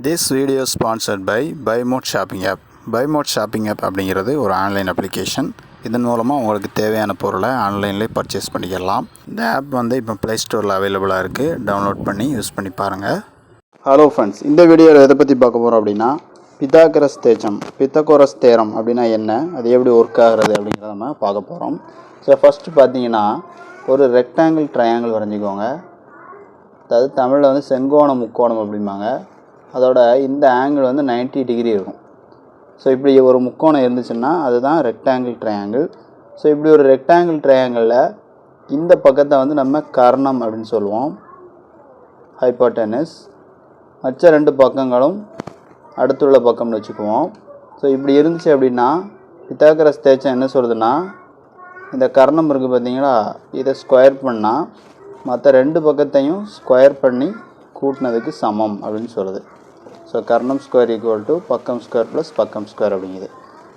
This video is sponsored by BuyMode Shopping App. BuyMode Shopping App அப்படிங்கிறது ஒரு online application. இதன் மூலமாக உங்களுக்கு தேவையான பொருளை ஆன்லைன்லேயே பர்ச்சேஸ் பண்ணிக்கலாம். இந்த ஆப் வந்து இப்போ ப்ளே ஸ்டோரில் அவைலபிளாக இருக்குது. டவுன்லோட் பண்ணி யூஸ் பண்ணி பாருங்கள். ஹலோ ஃப்ரெண்ட்ஸ், இந்த வீடியோவில் எதை பற்றி பார்க்க போகிறோம் அப்படின்னா பித்தாகோரஸ் தேரம் அப்படின்னா என்ன, அது எப்படி ஒர்க் ஆகிறது அப்படிங்கிறத நம்ம பார்க்க போகிறோம். ஸோ ஃபஸ்ட்டு பார்த்தீங்கன்னா ஒரு ரெக்டாங்கிள் ட்ரையாங்கிள் வரைஞ்சிக்கோங்க. அதாவது தமிழில் வந்து செங்கோணம் முக்கோணம் அப்படிம்பாங்க. அதோட இந்த ஆங்கிள் வந்து 90 டிகிரி இருக்கும். ஸோ இப்படி ஒரு முக்கோணம் இருந்துச்சுன்னா அதுதான் ரெக்டாங்கிள் ட்ரையாங்கிள். ஸோ இப்படி ஒரு ரெக்டாங்கிள் ட்ரையாங்கிளில் இந்த பக்கத்தை வந்து நம்ம கர்ணம் அப்படின்னு சொல்லுவோம், ஹைப்போட்டெனஸ். மற்ற ரெண்டு பக்கங்களும் அடுத்துள்ள பக்கம்னு வச்சுக்குவோம். ஸோ இப்படி இருந்துச்சு அப்படின்னா பித்தாகரஸ் தேற்றம் என்ன சொல்லுதுன்னா, இந்த கர்ணம் இருக்குது பார்த்தீங்களா, இதை ஸ்கொயர் பண்ணால் மற்ற ரெண்டு பக்கத்தையும் ஸ்கொயர் பண்ணி கூட்டினதுக்கு சமம் அப்படின்னு சொல்லுது. So Karnam square equal to பக்கம் ஸ்கொயர் ப்ளஸ் பக்கம் ஸ்கொயர் அப்படிங்குது.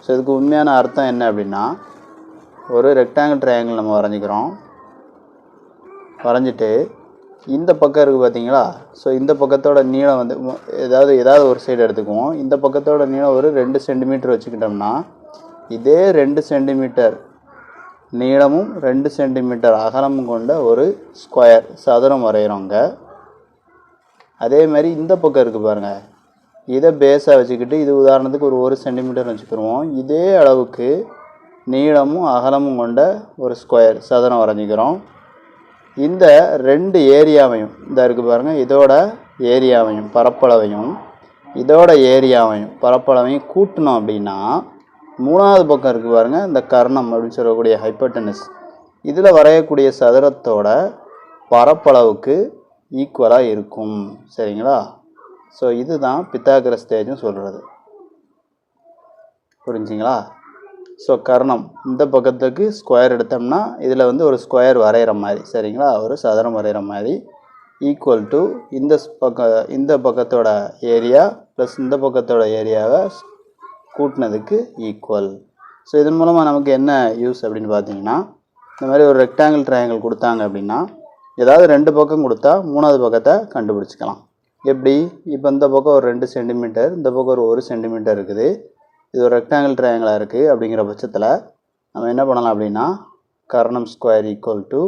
ஸோ இதுக்கு உண்மையான அர்த்தம் என்ன அப்படின்னா, ஒரு ரெக்டாங்கிள் ட்ரையாங்கிள் நம்ம வரைஞ்சிக்கிறோம். வரைஞ்சிட்டு இந்த பக்கம் இருக்குது பார்த்தீங்களா, ஸோ இந்த பக்கத்தோட நீளம் வந்து ஏதாவது ஒரு சைடு எடுத்துக்குவோம். இந்த பக்கத்தோட நீளம் ஒரு 2 சென்டிமீட்டர் வச்சுக்கிட்டோம்னா இதே 2 சென்டிமீட்டர் நீளமும் 2 சென்டிமீட்டர் அகலமும் கொண்ட ஒரு ஸ்கொயர் சதுரம் வரைகிறோங்க. அதே மாதிரி இந்த பக்கம் இருக்குது பாருங்கள், இதை பேஸாக வச்சுக்கிட்டு இது உதாரணத்துக்கு ஒரு 1 சென்டிமீட்டர் வச்சுக்கிடுவோம். இதே அளவுக்கு நீளமும் அகலமும் கொண்ட ஒரு ஸ்கொயர் சதுரம் வரைஞ்சிக்கிறோம். இந்த ரெண்டு ஏரியாவையும், இந்த இருக்குது பாருங்கள், இதோட ஏரியாவையும் பரப்பளவையும் இதோட ஏரியாவையும் பரப்பளவையும் கூட்டணும் அப்படின்னா மூணாவது பக்கம் இருக்குது பாருங்கள், இந்த கர்ணம் அப்படின்னு சொல்லக்கூடிய ஹைப்போட்டெனஸ், இதில் வரையக்கூடிய சதுரத்தோட பரப்பளவுக்கு ஈக்குவலாக இருக்கும். சரிங்களா? ஸோ இதுதான் பித்தாகரஸ் தேற்றம் சொல்கிறது. புரிஞ்சிங்களா? ஸோ கர்ணம் இந்த பக்கத்துக்கு ஸ்கொயர் எடுத்தோம்னா இதில் வந்து ஒரு ஸ்கொயர் வரைகிற மாதிரி, சரிங்களா, ஒரு சதுரம் வரைகிற மாதிரி, ஈக்குவல் டு இந்த பக்கத்தோட ஏரியா ப்ளஸ் இந்த பக்கத்தோட ஏரியாவை கூட்டினதுக்கு ஈக்குவல். ஸோ இதன் மூலமாக நமக்கு என்ன யூஸ் அப்படின்னு பார்த்தீங்கன்னா, இந்த மாதிரி ஒரு ரெக்டாங்கிள் ட்ரையாங்கிள் கொடுத்தாங்க அப்படின்னா ஏதாவது ரெண்டு பக்கம் கொடுத்தா மூணாவது பக்கத்தை கண்டுபிடிச்சிக்கலாம். எப்படி? இப்போ இந்த பக்கம் ஒரு 2 சென்டிமீட்டர், இந்த பக்கம் ஒரு 1 சென்டிமீட்டர் இருக்குது. இது ஒரு ரெக்டாங்கிள் ட்ரையாங்கிளாக இருக்குது. அப்படிங்கிற பட்சத்தில் நம்ம என்ன பண்ணலாம் அப்படின்னா, கர்ணம் ஸ்கொயர் ஈக்குவல் டு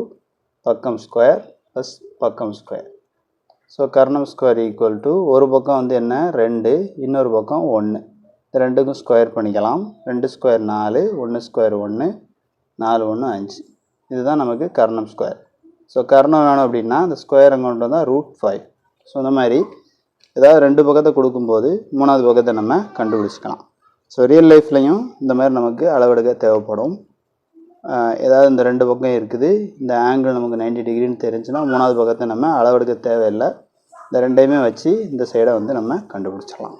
பக்கம் ஸ்கொயர் ப்ளஸ் பக்கம் square. So Karnam square equal to ஒரு பக்கம் வந்து என்ன 2, இன்னொரு பக்கம் 1. இந்த ரெண்டுக்கும் ஸ்கொயர் பண்ணிக்கலாம். 2 ஸ்கொயர் 4, 1 ஸ்கொயர் 1, 4 1 5. இதுதான் நமக்கு கர்ணம் ஸ்கொயர். ஸோ கர்ணம் வேணும் அப்படின்னா இந்த ஸ்கொயர் அங்கே கொண்டு வந்தால் √5. ஸோ இந்த மாதிரி ஏதாவது ரெண்டு பக்கத்தை கொடுக்கும்போது மூணாவது பக்கத்தை நம்ம கண்டுபிடிச்சிக்கலாம். ஸோ ரியல் லைஃப்லையும் இந்த மாதிரி நமக்கு அளவெடுக்க தேவைப்படும். ஏதாவது இந்த ரெண்டு பக்கம் இருக்குது, இந்த ஆங்கிள் நமக்கு 90 டிகிரின்னு தெரிஞ்சுன்னா மூணாவது பக்கத்தை நம்ம அளவெடுக்க தேவையில்லை. இந்த ரெண்டையுமே வச்சு இந்த சைடை வந்து நம்ம கண்டுபிடிச்சிக்கலாம்.